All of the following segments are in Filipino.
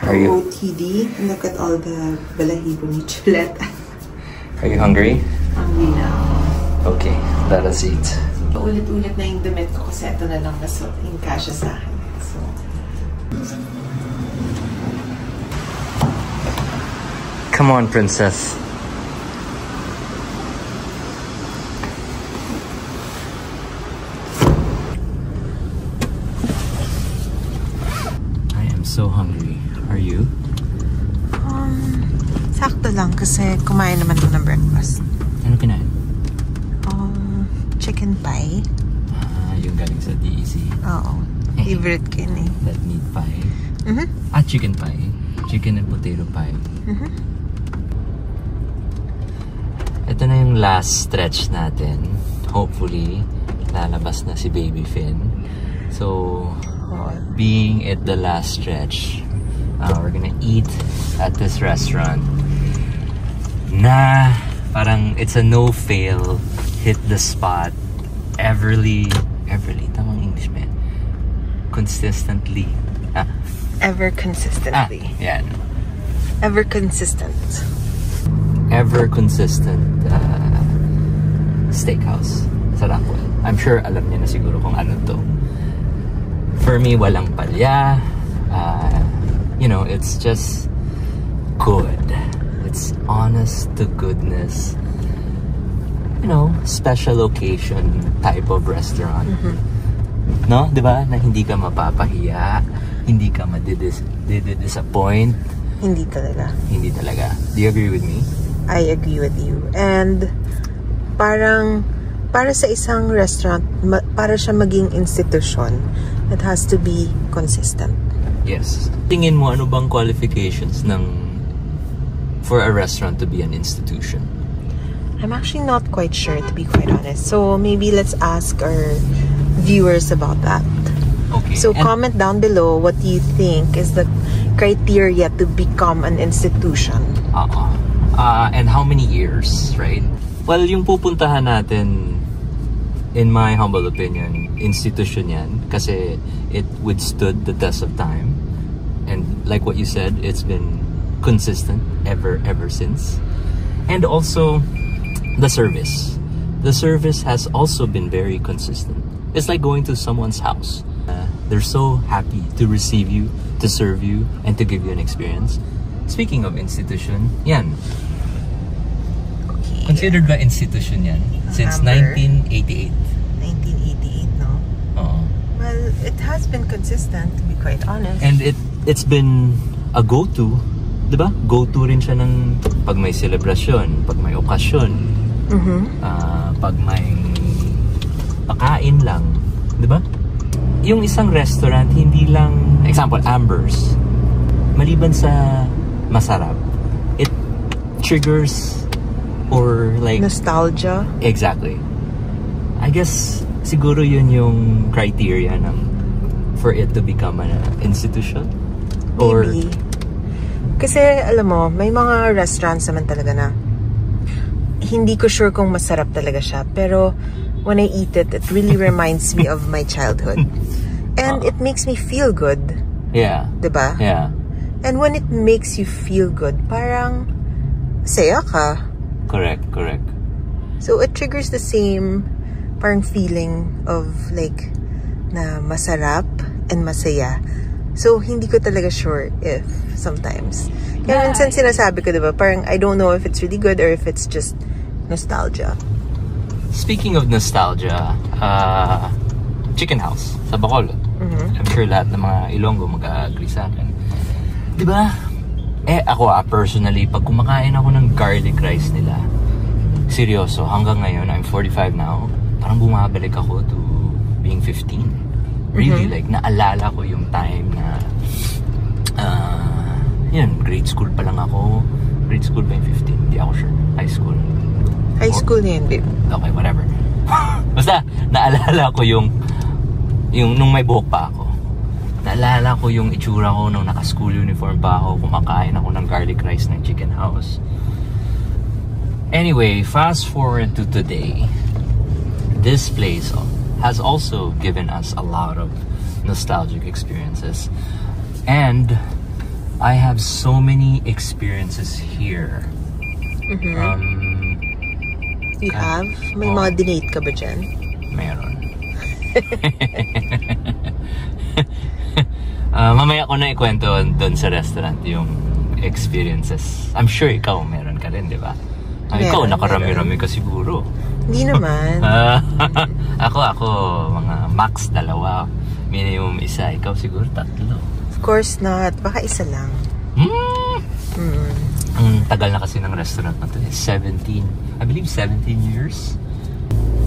Are you? OOTD. Look at all the balahibo ni Chuleta. Are you hungry? Hungry na. Okay, let us eat. Ulit-ulit na yung damit ko kasi ito na lang nasuot yung kasya sa akin. So, come on, princess. I am so hungry. Are you? sakto lang kasi kumain naman ko ng breakfast. Ano kinain? Chicken pie. Yung galing sa DEC. Oo. Favorite ko yun eh. That meat pie. Chicken pie. Chicken and potato pie. Ito na yung last stretch natin. Hopefully, lalabas na si Baby Finn. So, being at the last stretch, we're gonna eat at this restaurant na parang it's a no-fail, hit the spot, everly, tamang English man. Consistently. Ever consistently. Yan. Ever consistent. Ever consistent steakhouse sa Rockwell. I'm sure alam niya na siguro kung ano to. For me, walang palya. You know, it's just good. It's honest to goodness. You know, special occasion type of restaurant. No? Diba? Na hindi ka mapapahiya. Hindi ka disappoint. Hindi talaga. Hindi talaga. Do you agree with me? I agree with you. And parang para sa isang restaurant, para siya maging institution, it has to be consistent. Yes. Tingin mo, ano bang qualifications for a restaurant to be an institution? I'm actually not quite sure, to be quite honest. So maybe let's ask our viewers about that. Okay. So comment down below what do you think is the criteria to become an institution. And how many years, right? Well, yung pupuntahan natin, in my humble opinion, institution yan kasi it withstood the test of time. And like what you said, it's been consistent ever since. And also, the service. The service has also been very consistent. It's like going to someone's house. They're so happy to receive you, to serve you, and to give you an experience. Speaking of institution, yan. Okay. Considered ba institution yan? Since Amber. 1988. 1988, no? Oo. Well, it has been consistent, to be quite honest. And it's been a go-to, di ba? Go-to rin siya ng pag may celebration, pag may okasyon, pag may pakain lang, di ba? Yung isang restaurant, hindi lang, example, Amber's, maliban sa masarap, it triggers or like nostalgia. Exactly. I guess siguro yun yung criteria for it to become an institution. Maybe. Kasi alam mo, may mga restaurants naman talaga na hindi ko sure kung masarap talaga siya, pero when I eat it, it really reminds me of my childhood. And it makes me feel good. Yeah. Diba? Yeah. And when it makes you feel good, parang saya ka. Correct. So it triggers the same parang feeling of like na masarap and masaya. So hindi ko talaga sure if sometimes. Kaya minsan sinasabi ko, diba, parang I don't know if it's really good or if it's just nostalgia. Speaking of nostalgia, Chicken House sa Bacolod. I'm sure lahat ng mga Ilonggo mag-agree sa akin. Diba? Ako personally, pag kumakain ako ng garlic rice nila, seryoso, hanggang ngayon, I'm 45 now, parang bumabalik ako to being 15. Really, like, naalala ko yung time na, yun, grade school pa lang ako. Grade school ba yung 15? Hindi ako sure. High school. High school na yun, babe. Okay, whatever. Basta, naalala ko yung nung may buhok pa ako. Naalala ko yung itsura ko nung naka-school uniform pa ako, kumakain ako ng garlic rice ng Chicken House. Anyway, fast forward to today. This place has also given us a lot of nostalgic experiences. And I have so many experiences here. You have? May mga dinate ka ba dyan? Meron. Mamaya ko na ikwento doon sa restaurant yung experiences. I'm sure ikaw meron ka rin, di ba? Ikaw, nakarami-rami ka siguro. Hindi naman. Ako, mga max 2. Minimum 1. Ikaw siguro 3. Of course not. Baka isa lang. Ang tagal na kasi ng restaurant na to. 17. I believe 17 years.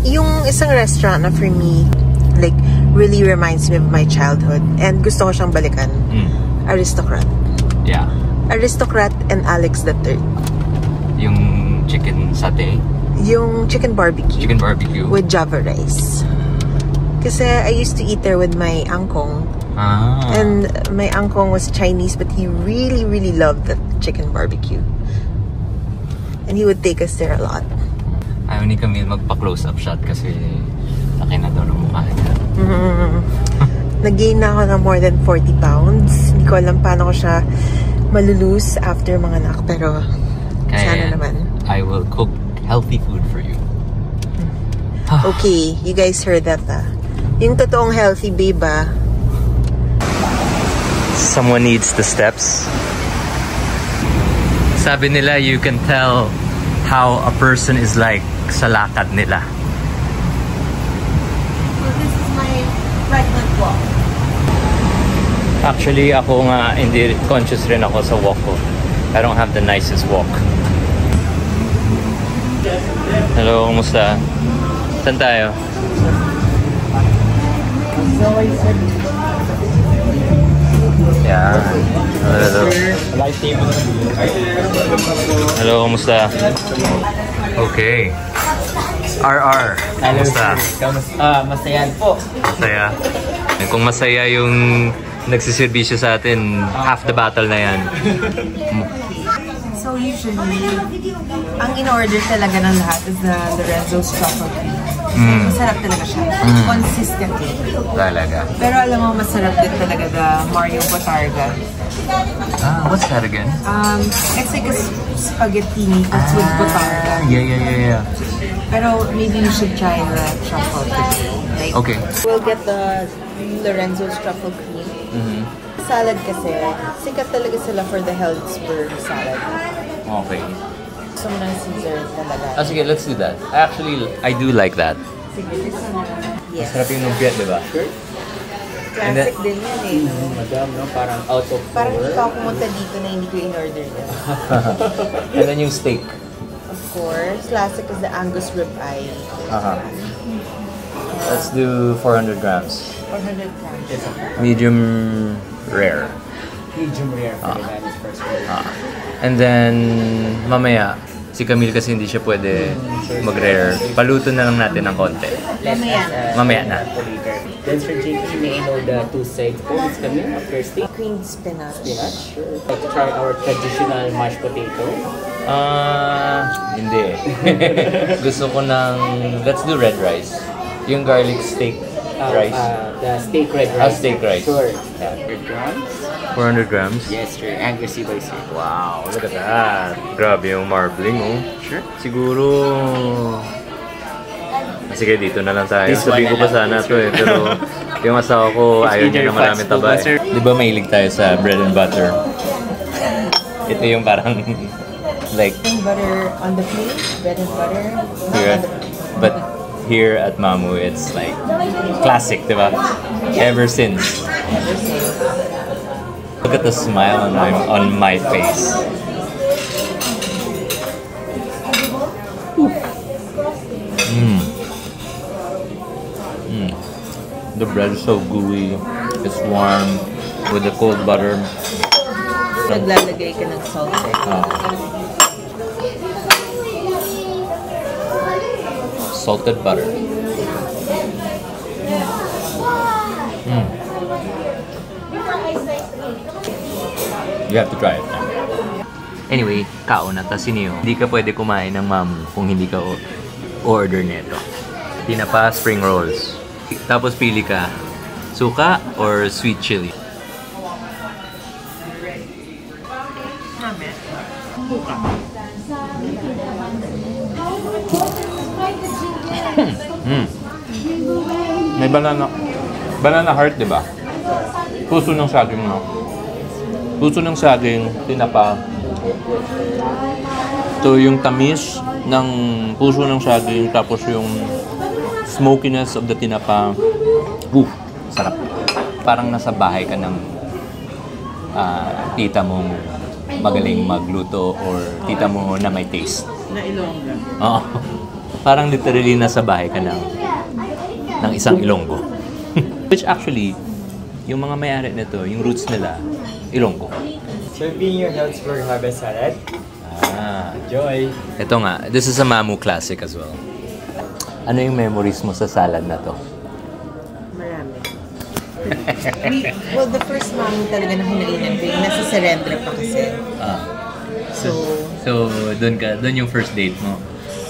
Yung isang restaurant na for me, like, really reminds me of my childhood. And gusto ko siyang balikan. Aristocrat. Yeah. Aristocrat and Alex III. Yung chicken satay? Yung chicken barbecue. Chicken barbecue. With Java rice. Kasi I used to eat there with my angkong. And my angkong was Chinese, but he really, really loved the chicken barbecue. And he would take us there a lot. Ayaw ni Camille magpa-close up shot kasi laki na daw ng mukha niya. Nag-gain na ako ng more than 40 pounds. Hindi ko alam paano ko siya malulose after mga anak, pero sana naman. I will cook healthy food for you. Okay, you guys heard that, Yung totoong healthy, babe, Someone needs the steps. Sabi nila, you can tell how a person is like sa lakad nila. So this is my pregnant walk. Actually, ako nga, hindi conscious rin ako sa walk ko. I don't have the nicest walk. Hello, kumusta? Saan tayo? Yeah. Hello. Hello, kumusta? Okay. RR, kumusta? Masaya po. Masaya. Kung masaya yung nagsiservisyo sa atin, half the battle na yan. So usually, ang in-order talaga ng lahat is the Lorenzo's Truffle Cream. Masarap talaga siya. Consistently. Talaga. Pero alam mo, masarap din talaga the Mario Botarga. What's that again? It's like a spaghetti that's with Botarga. Yeah. Pero maybe you should try the truffle today. Like, Okay. We'll get the Lorenzo's Truffle Cream. Salad kasi, sikat talaga sila for the Heldsburg salad. Okay. Gusto mo ng Caesar talaga. Sige, let's do that. I do like that. Sige, this one. Yes. Sarap yung lumpia, di ba? Classic din yan eh. Madam, no? Parang out of Parang power. ikaw pumunta dito na hindi ko in-order yan. And then yung steak. Of course, classic is the Angus rib eye. Let's do 400 grams. 400 grams. Medium rare. Medium rare for the Venice first order. And then, mamaya, si Camille kasi hindi siya pwede mag-rare. Paluto na lang natin ng konti. Mamaya na. Then Sir JP, may I know the 2 sides po? It's kami after steak. Creamed spinach. Spinach. Sure. Like to try our traditional mashed potato. Hindi. Gusto ko ng, let's do red rice. Yung garlic steak rice. The steak red rice. Steak rice. Sure. 100 grams. 400 grams. Yes, sir. Angus by sir. Wow, look at that. Grabe yung marbling, oh. Sure. Siguro... Sige, dito na lang tayo. This Sabihin ko one pa sana to eh. Pero yung asawa ko, ayaw niya na maraming taba eh. Di ba mahilig tayo sa bread and butter? Ito yung parang... like... Butter on the plate, bread and butter. Here, but here at Mamu, it's like classic, di ba? Ever since. Look at the smile on my face. The bread is so gooey. It's warm with the cold butter. Naglalagay ka ng salt eh. Salted butter. You have to try it. Anyway, kaon at Tasinio. Hindi ka pwede kumain ng Mamu kung hindi ka order nito. Tinapa spring rolls. Tapos pili ka, suka or sweet chili. suka. May banana. Banana heart, di ba? Puso ng saging, no? Puso ng saging, tinapa. Ito yung tamis ng puso ng saging, tapos yung smokiness of the tinapa. Sarap. Parang nasa bahay ka ng tita mong magaling magluto or tita mo na may taste. Na Ilongga. Oo. Parang literally nasa bahay ka ng isang Ilonggo. Which actually, yung mga may-ari nito, yung roots nila, Ilonggo. Serving your Healdsburg harvest salad. Enjoy! Ito nga, this is a Mamu classic as well. Ano yung memories mo sa salad na to? Marami. Well, the first mami talaga na kinainan ko, yung nasa Serendra pa kasi. So, doon yung first date mo?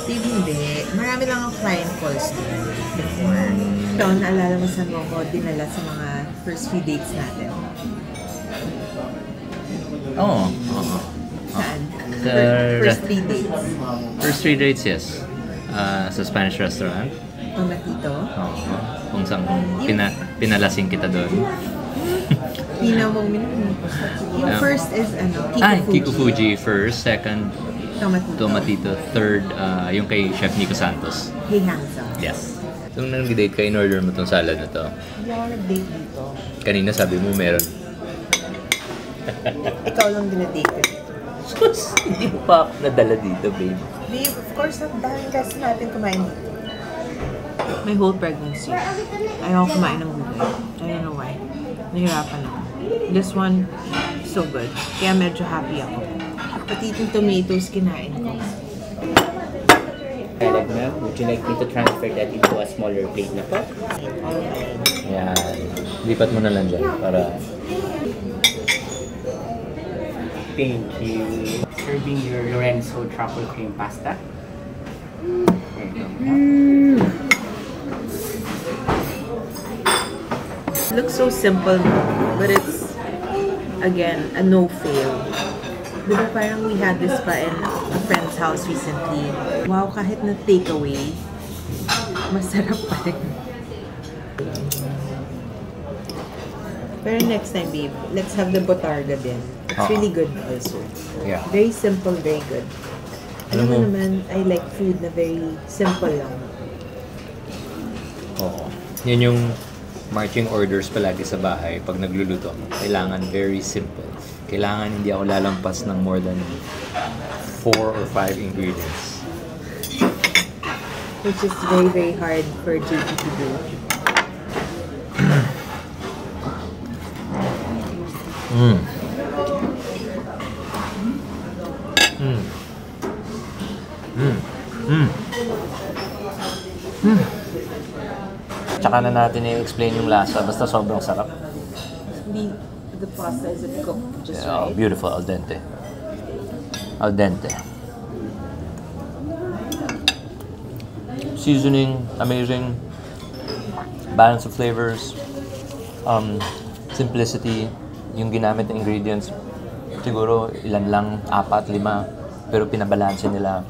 Hindi. Marami lang ang client calls doon before. So, naalala mo sa mo ko, dinala sa mga first few dates natin. Oo. Saan? Sa First 3 dates. First 3 dates, yes. Sa Spanish restaurant. Tomatito. Oo. Kung saan pinalasing kita doon. Pina mo minun. Yung first is Kiko Fuji first, second Tomatito. Tomatito, third yung kay Chef Nico Santos. Hey, Hansa. Yes. So, nung nag-date ka, in-order mo tong salad na to. Hindi ako nag-date dito. Kanina sabi mo meron. Ikaw lang dinadate ko. Hindi mo pa ako nadala dito, babe. Babe, of course, ang daming guys natin kumain dito. My whole pregnancy, ayaw kumain ng gulay. I don't know why. Nahirapan ako. This one, so good. Kaya medyo happy ako. Pati itong tomatoes kinain ko. Salad na. Would you like me to transfer that into a smaller plate na po? Yan. Lipat mo na lang dyan para... Thank you. Serving your Lorenzo truffle cream pasta. It looks so simple, but it's, again, a no-fail. Diba parang we had this pa in a friend's house recently. Wow, kahit na takeaway, masarap pa rin. Pero next time, babe, let's have the botarga din. It's really good also. Yeah. Very simple, very good. Alam mo mo- naman, I like food na very simple lang. Oo. Yan yung marching orders palagi sa bahay pag nagluluto ako. Kailangan very simple. Kailangan hindi ako lalampas ng more than 4 or 5 ingredients. Which is very, very hard for JP to do. Tsaka na natin i-explain yung lasa. Basta sobrang sarap. The pasta is cooked just Oh, right. beautiful. Al dente. Al dente. Seasoning, amazing. Balance of flavors. Simplicity. Yung ginamit na ingredients. Siguro ilan lang, 4, 5. Pero pinabalanse nila.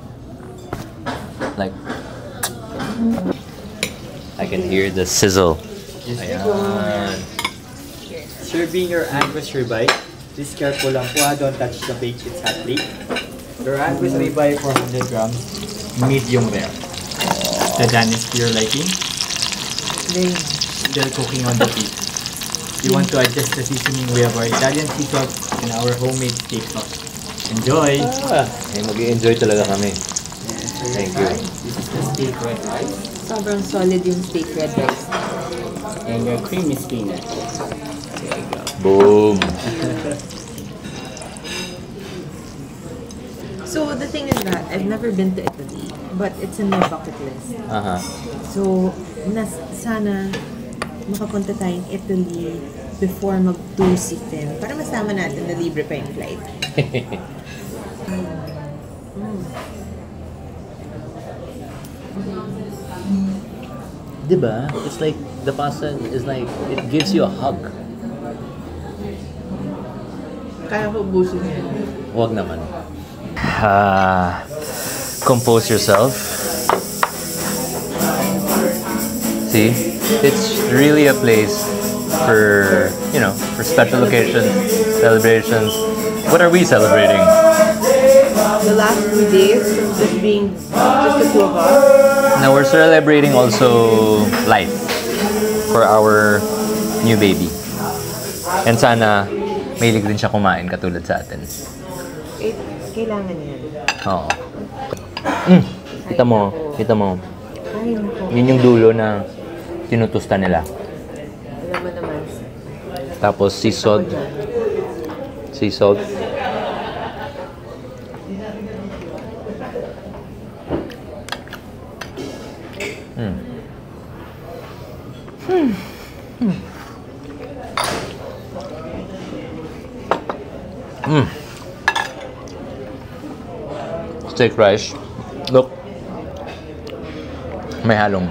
Like, I can hear the sizzle. Ayan. Serving your Angus ribeye. Just careful lang po, don't touch the bake, it's hot plate. Your Angus ribeye 400 grams, medium rare. The done is to your liking. Very nice. Still cooking on the heat. You want to adjust the seasoning, we have our Italian sea salt and our homemade steak sauce. Enjoy! Mag-i-enjoy talaga kami. Thank you. This is the steak red rice Sobrang solid yung steak red rice. and your creamy spinach. Boom! So the thing is that I've never been to Italy, but it's in my bucket list. So sana makapunta tayong Italy before mag-tour si Finn. Para masama natin na libre pa yung flight. Diba? It's like, the pasta is like, it gives you a hug. Kaya ko ubusin yun. Huwag naman. compose yourself. See, it's really a place for, you know, for special occasions, celebrations. What are we celebrating? The last few days, just being just the two of us. Now we're celebrating also life for our new baby. And sana mahilig din siya kumain katulad sa atin. Kailangan yan. Oo. Kita mo. Ay, nako. Yun yung dulo na tinutusta nila. Alam mo naman. Tapos sea salt. Sea salt. Steak rice. Look. May halong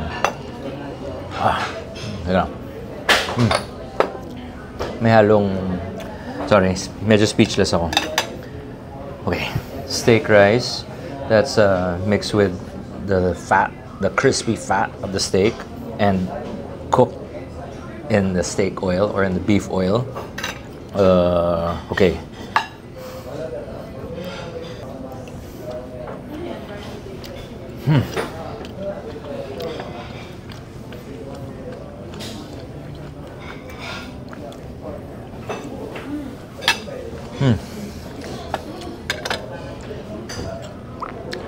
may halong, sorry, medyo speechless ako. Okay, steak rice that's mixed with the fat, the crispy fat of the steak, and cooked in the steak oil or in the beef oil. Okay.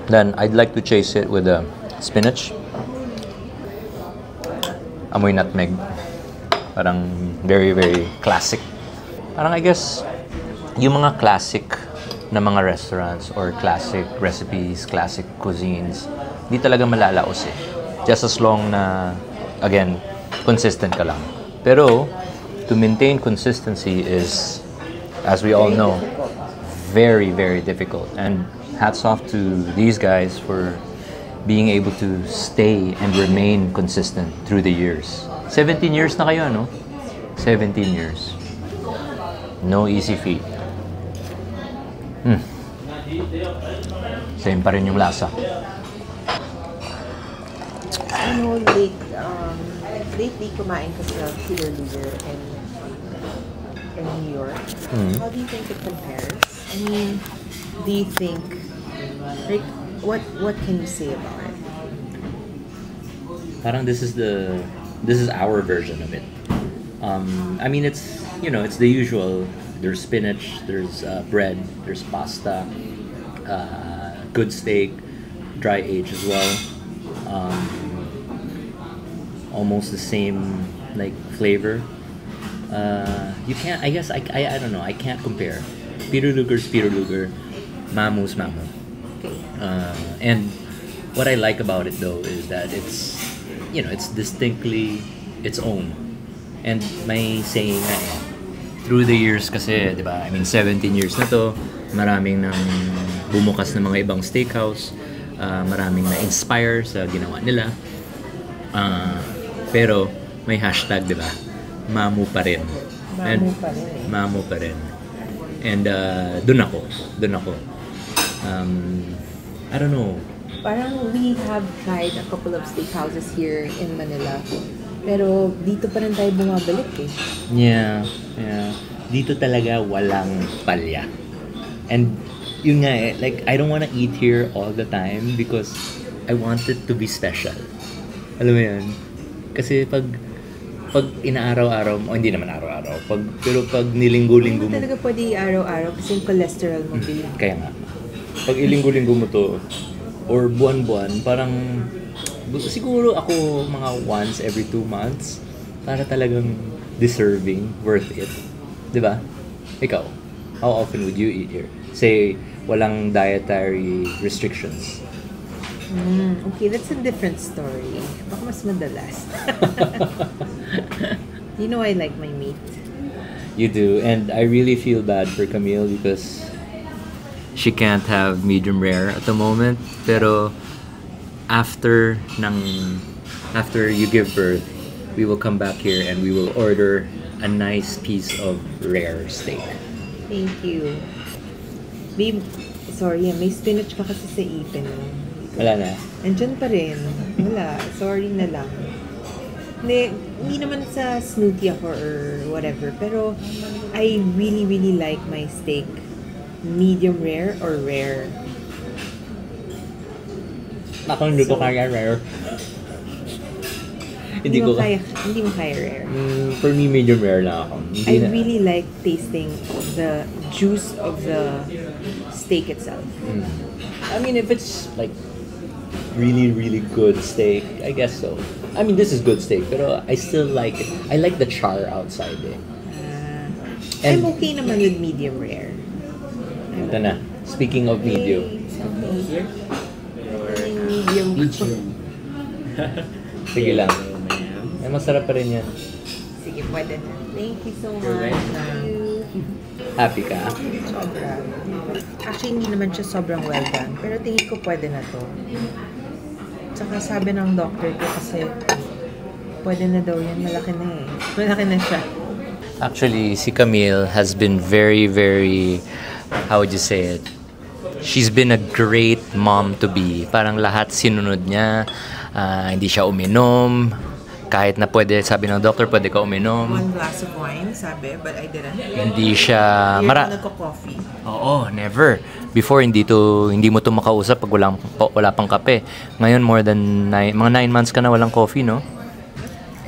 Then I'd like to chase it with spinach. Amoy nutmeg. Parang very, very classic. Parang I guess yung mga classic na mga restaurants or classic recipes, classic cuisines, di talaga malalaos eh. Just as long na, again, consistent ka lang. Pero, to maintain consistency is, as we all know, very, very difficult. And hats off to these guys for being able to stay and remain consistent through the years. 17 years na kayo, no? 17 years. No easy feat. Same pa rin yung lasa. Ano, lately kumain ka sa Peter Luger in New York. How do you think it compares? I mean, do you think, like, what can you say about it? Parang this is our version of it. I mean, it's, you know, it's the usual. There's spinach, there's bread, there's pasta, good steak, dry aged as well. Almost the same like flavor. You can't. I guess I don't know. I can't compare. Peter Luger's Peter Luger, Mamu's Mamu. And what I like about it though is that it's, you know, it's distinctly its own. And may saying nga eh, through the years kasi, di ba? I mean, 17 years na to, maraming nang bumukas ng mga ibang steakhouse, maraming na-inspire sa ginawa nila. Pero may hashtag, di ba? Mamu pa rin. Mamu pa rin. And dun ako. I don't know. Parang we have tried a couple of steakhouses here in Manila. Pero dito pa rin tayo bumabalik eh. Yeah. Dito talaga walang palya. And yun nga eh, like I don't wanna eat here all the time because I want it to be special. Alam mo yan? Kasi pag inaaraw-araw, hindi naman araw-araw, pero pag nilinggo-linggo mo. Hindi talaga pwede araw-araw kasi yung cholesterol mo din. Kaya nga. Pag ilinggo-linggo mo to, or buwan-buwan, parang siguro ako mga once every 2 months para talagang deserving, worth it. Diba? Ikaw, how often would you eat here? Say, walang dietary restrictions. Okay, that's a different story. Baka mas madalas. You know I like my meat. You do, and I really feel bad for Camille because she can't have medium rare at the moment. Pero after you give birth, we will come back here and we will order a nice piece of rare steak. Thank you. Babe, sorry, may spinach ka kasi sa ipin. Wala na. Andyan pa rin. Wala. Sorry na lang. Hindi naman sa snooty ako or whatever. Pero, I really, really like my steak. Medium rare or rare. Ako hindi ko kaya rare. Hindi mo kaya rare. For me, medium rare na ako. I really like tasting the juice of the steak itself. I mean, if it's like really, really good steak, I guess so. I mean, this is good steak, pero I still like it. I like the char outside eh. I'm okay naman with medium rare. Ito na. Speaking of medium. Medium. Sige lang. Ay, masarap pa rin yan. Sige, pwede na. Thank you so much. Happy ka? Sobra. Actually, hindi naman siya sobrang well done. Pero tingin ko pwede na to. Tsaka sabi ng doctor ko kasi pwede na daw yan. Malaki na eh. Malaki na siya. Actually, si Camille has been very, very, how would you say it? She's been a great mom to be. Parang lahat sinunod niya. Hindi siya uminom. Kahit na pwede, sabi ng doctor, pwede ka uminom. 1 glass of wine, sabi, but I didn't. Hindi siya... Hindi ako nagko-coffee. Oo, never. Before, hindi mo to makausap pag wala pang kape. Ngayon, mga 9 months ka na walang coffee, no?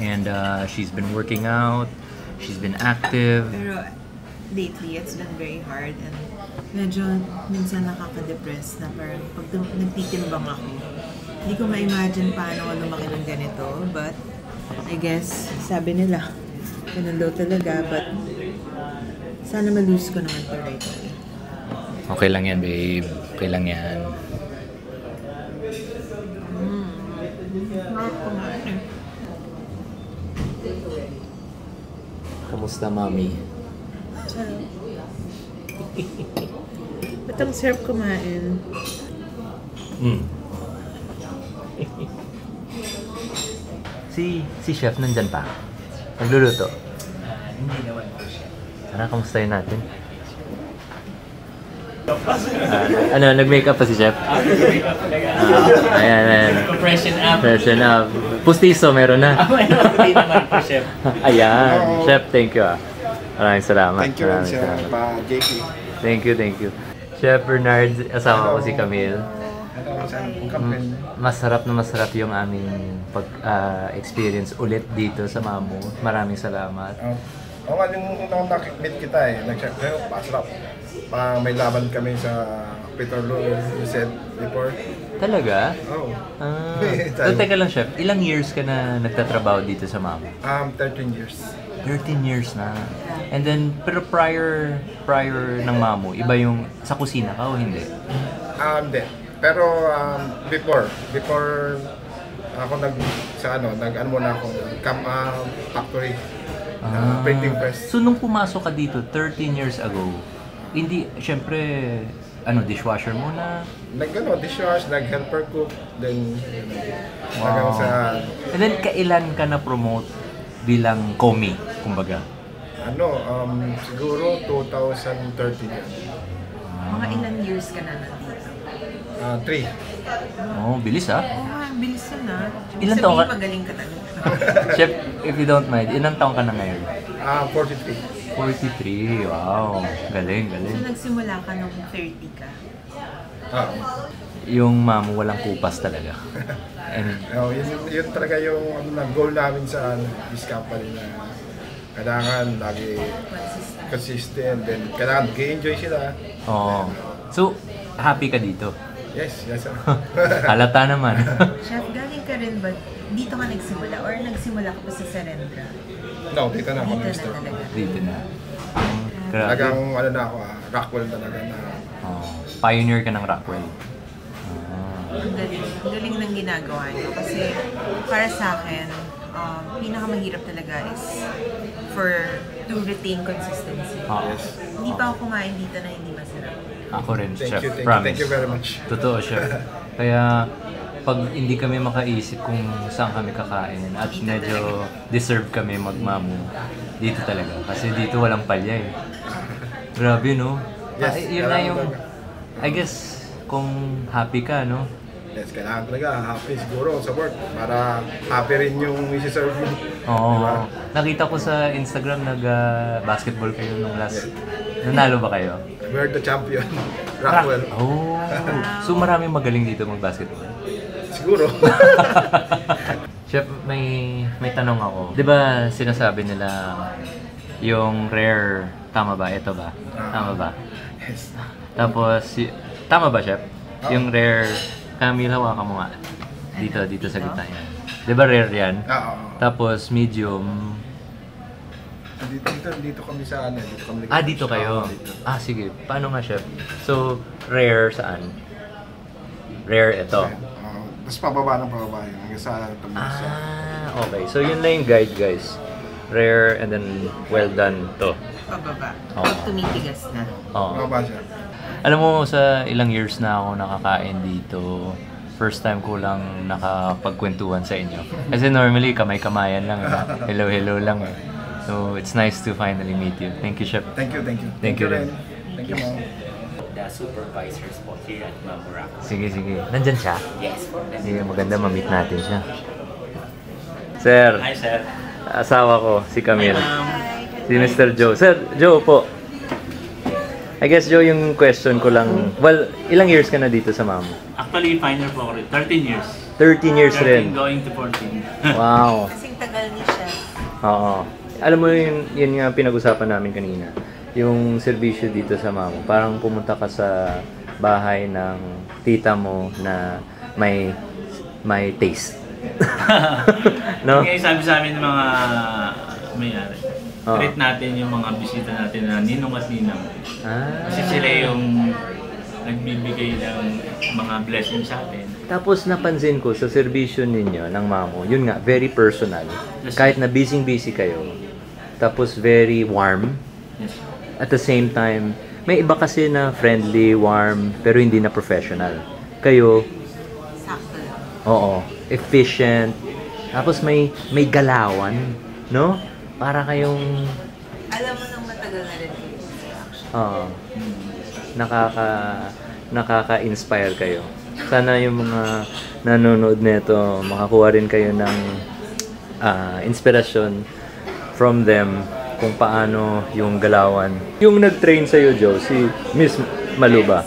And she's been working out. She's been active. Pero lately, it's been very hard and medyo minsan nakaka-depress na parang pag nagtitimbang ako. Hindi ko ma-imagine paano lumaki ng ganito, but I guess, sabi nila, ganun daw talaga, but sana ma-lose ko naman to right away. Okay lang yan, babe. Okay lang yan. Kamusta, mami? Sarap. Ba't ang sarap kumain? Si chef nandyan pa. Nagluluto. Hindi naman po siya. Tara, kamustahin natin. Nag-makeup pa si chef? Ayan. Freshen up. Freshen up. Pustiso, meron na. Hindi naman po, chef. Ayan. Chef, thank you Maraming salamat. Thank you, Maraming Sir salamat. JP. Thank you. Chef Bernard, asawa ko si Camille. Masarap yung aming experience ulit dito sa Mamu. Maraming salamat. Oo nga, yung unang nakikmeet kita nag-check kayo, pasarap. May laban kami sa Petrolo, you said before. Talaga? Oo. So, teka lang, chef. Ilang years ka na nagtatrabaho dito sa Mamu? 13 years. 13 years na. And then, pero prior ng Mamu, iba yung sa kusina ka o hindi? Hindi. Pero before ako muna ako, factory, printing press. So, nung pumasok ka dito 13 years ago, hindi, syempre, dishwasher muna? Dishwasher, nag-helper cook, then, wow. And then, kailan ka na-promote bilang komi, kumbaga? Siguro 2013 yan. Mga ilang years ka na nandito? 3. Oh, bilis ah. Bilis na. Ilan taon ka? Magaling ka talaga. Chef, if you don't mind, ilang taon ka na ngayon? 43. 43, wow. Galing. So nagsimula ka nung 30 ka? Yung Mamu walang kupas talaga. And yun talaga yung goal namin sa this company na kailangan lagi consistent, then kailangan mag-enjoy sila. So, happy ka dito? Yes. Halata naman. Chef, galing ka rin ba? Dito ka nagsimula or nagsimula ka pa sa Serendra? No, dito na ako Dito na nag-start. talaga. Dito na. Talagang Rockwell talaga na. Pioneer ka ng Rockwell. Ang galing ng ginagawa niyo. Kasi para sa akin, pinakamahirap talaga is to retain consistency. Hindi pa ako kumain dito na hindi masarap. Ako rin, chef. Promise. Thank you very much. Totoo, chef. Kaya, pag hindi kami makaisip kung saan kami kakain at medyo deserve kami magmamu, dito talaga. Kasi dito walang palya eh. Grabe, no? Yes, I guess, kung happy ka, no? Yes, kailangan talaga happy siguro sa work para happy rin yung isi-serve mo. Oo. Diba? Nakita ko sa Instagram nag-basketball kayo nung last. Nanalo ba kayo? We're the champion. Rockwell. Oh. So maraming magaling dito mag-basketball. Siguro. Chef, may tanong ako. 'Di ba sinasabi nila yung rare, tama ba? Ito ba? Tama ba? Yes. Tapos, tama ba, Chef? Yung rare, Camille, hawakan mo nga. Dito sa gitna yan. Di ba rare yan? Oo. Tapos, medium. Dito kami sa ano. Dito kayo? Sige. Paano nga, Chef? So, rare saan? Rare ito. Tapos pababa yun. Hanggang sa tumaas. Okay. So, yun lang yung guide, guys. Rare and then well done to. Pababa. Oo. Pag tumitigas na. Oo. Pababa siya. Alam mo, sa ilang years na ako nakakain dito, first time ko lang nakapagkwentuhan sa inyo. Kasi normally, kamay-kamayan lang. Hello lang. So, it's nice to finally meet you. Thank you, Chef. Thank you. Thank you rin. Thank you, Mom. The supervisors po here at Mamurac. Sige. Nandyan siya? Yes po. Sige, maganda ma-meet natin siya. Sir, Hi, sir. asawa ko, si Camille. Hi, Si Mr. Joe. Sir, Joe po. I guess, Joe, yung question ko lang, well, ilang years ka na dito sa Mamo? Actually, final po ako rin. 13 years. 13 years 13 rin. going to 14. Wow. Kasing tagal ni Chef. Oo. Alam mo yun nga pinag-usapan namin kanina. Yung serbisyo dito sa Mamo. Parang pumunta ka sa bahay ng tita mo na may taste. No? Ngayon sabi sa amin ng mga may-ari. Treat natin yung mga bisita natin na ninong at ninang. Kasi sila yung nagbibigay ng mga blessings sa atin. Tapos napansin ko sa serbisyo ninyo ng Mamo, yun nga, very personal. Yes. Kahit na busy kayo. Tapos very warm. Yes. At the same time, may iba kasi na friendly, warm, pero hindi na professional. Kayo, Sakto lang. oo, efficient. Tapos may galawan, no? Para kayong Alam mo nang matagal na rin kayo actually. nakaka-inspire kayo. Sana yung mga nanonood nito makakuha rin kayo ng inspirasyon from them kung paano yung galawan. Yung nag-train sa'yo, Joe, si Miss Maluba.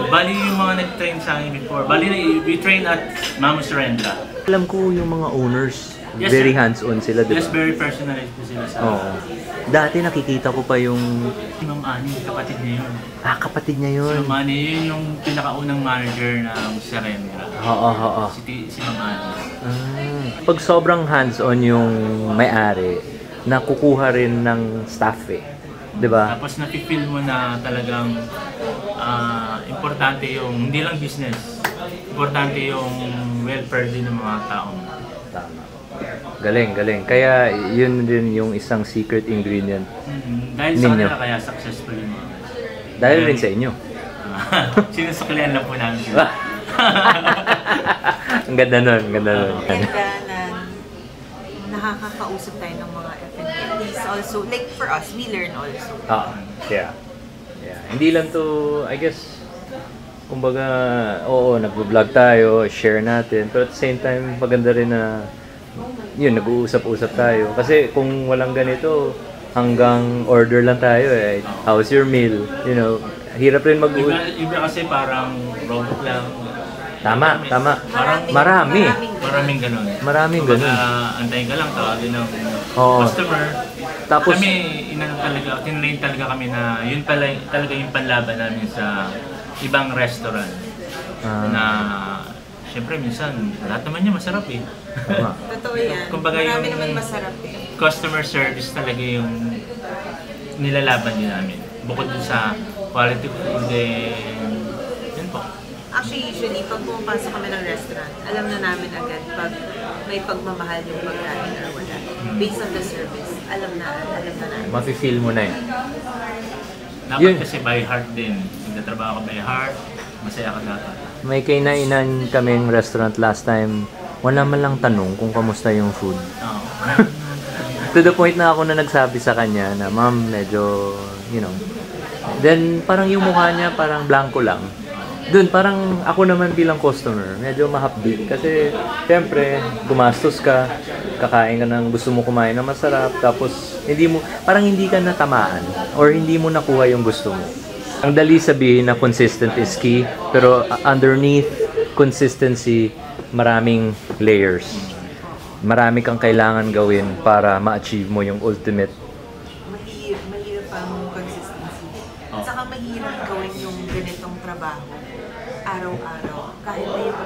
Bali yung mga nag-train sa akin before. Bali, we train at Mama Surrendra. Alam ko yung mga owners, Yes, very sir. hands-on sila, di ba? Yes, very personalized po sila sa Oo. Dati nakikita ko pa yung... Si Ma'am Ani, kapatid niya yun. kapatid niya Si yun. Ma'am Ani, yun yung pinakaunang manager ng Surrendra. Oo. Si Ma'am Ani. Pag sobrang hands-on yung may-ari, nakukuha rin ng staff eh. Di ba? Tapos napipil mo na talagang importante yung, hindi lang business, importante yung welfare din ng mga tao. Tama. Galing. Kaya yun din yung isang secret ingredient. Dahil sa Ninyo. kanila kaya successful yung mga. Dahil rin sa inyo. Sinusuklian lang po namin sila. Ang ganda nun. Ganda na nakakakausap tayo ng mga FNPs also. Like for us, we learn also. Yeah. Hindi lang to, I guess, kumbaga, oo, nag-vlog tayo, share natin. Pero at the same time, maganda rin na yun, nag-uusap-usap tayo. Kasi kung walang ganito, hanggang order lang tayo eh. How's your meal? You know, hirap rin mag-uusap. Iba kasi parang robot lang. Tama. Marami. Maraming ganun. Maraming ganun. Antayin ka lang, tawagin ng Oo. customer. Tapos, Kami, tinrain talaga kami na yun talaga yung panlaban namin sa ibang restaurant. Na, syempre minsan, lahat naman niya masarap eh. tama. Totoo yan. Kumbaga Marami yung- naman masarap eh. Customer service talaga yung nilalaban din namin. Bukod dun sa quality food, yun po. Actually, usually, pag pumapasok kami ng restaurant, alam na namin agad pag may pagmamahal yung pagkain or wala. Based on the service, alam na namin. Mafe-feel mo na eh. Dapat Yun. kasi by heart din. Nagtatrabaho ka by heart, masaya ka dapat. May kainainan kaming restaurant last time. Wala man lang tanong kung kamusta yung food. Oo. To the point na ako na nagsabi sa kanya na, ma'am, medyo, Then, parang yung mukha niya, parang blanco lang. Doon, parang ako naman bilang customer, medyo mahapdi. Kasi, syempre, gumastos ka, kakain ka ng gusto mo kumain na masarap, tapos, parang hindi ka natamaan, or hindi mo nakuha yung gusto mo. Ang dali sabihin na consistent is key, pero underneath consistency, maraming layers. Marami kang kailangan gawin para ma-achieve mo yung ultimate. Mahirap ang consistency. At saka mahirap gawin yung ganitong trabaho araw-araw. Kahit na yung,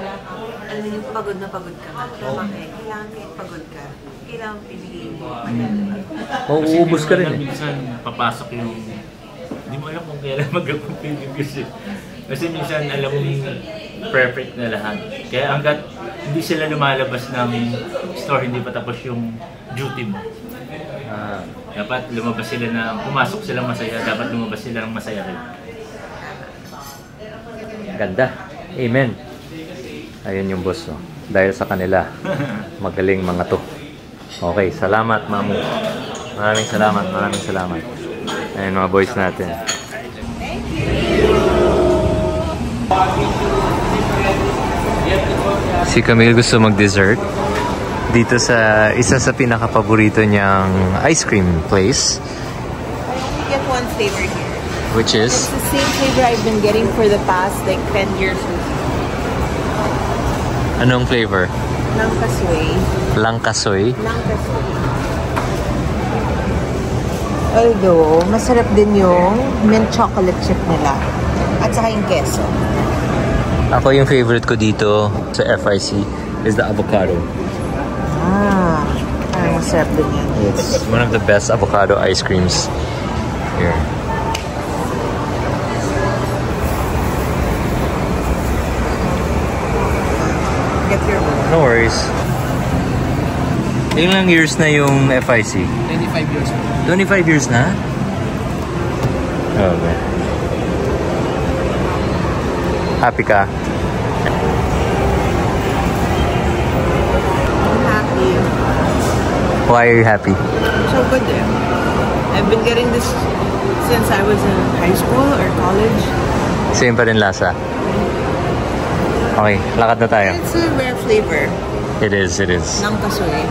yung pagod na pagod ka na. Tama kailangan kahit pagod ka. Kailangan pinigay mo. Uubos ka rin. Minsan papasok yung, hindi mo alam kung kailan mag-compete kasi minsan alam mo perfect na lahat. Kaya hanggat hindi sila lumalabas ng store, hindi pa tapos yung duty mo. Dapat lumabas sila na, pumasok silang masaya, dapat lumabas sila ng masaya rin. Ganda. Amen. Ayun yung boss. Oh. Dahil sa kanila, magaling mga to. Okay, salamat mamu. Maraming salamat. Ayun mga boys natin. Si Camille gusto mag-dessert dito sa isa sa pinaka-paborito niyang ice cream place. I only get one flavor here. Which is? It's the same flavor I've been getting for the past like 10 years or so. Anong flavor? Langkasoy. Langkasoy? Langkasoy. Although, masarap din yung mint chocolate chip nila. At saka yung queso. Ako yung favorite ko dito sa FIC is the avocado. Parang masarap din yan. It's one of the best avocado ice creams here. Get your book. No worries. Ilang years na yung FIC? 25 years. 25 years na? Okay. Happy ka? I'm happy. Why are you happy? So good eh. I've been getting this since I was in high school or college. Same pa rin lasa. Okay, lakad na tayo. It's a rare flavor. It is. Langkasoy.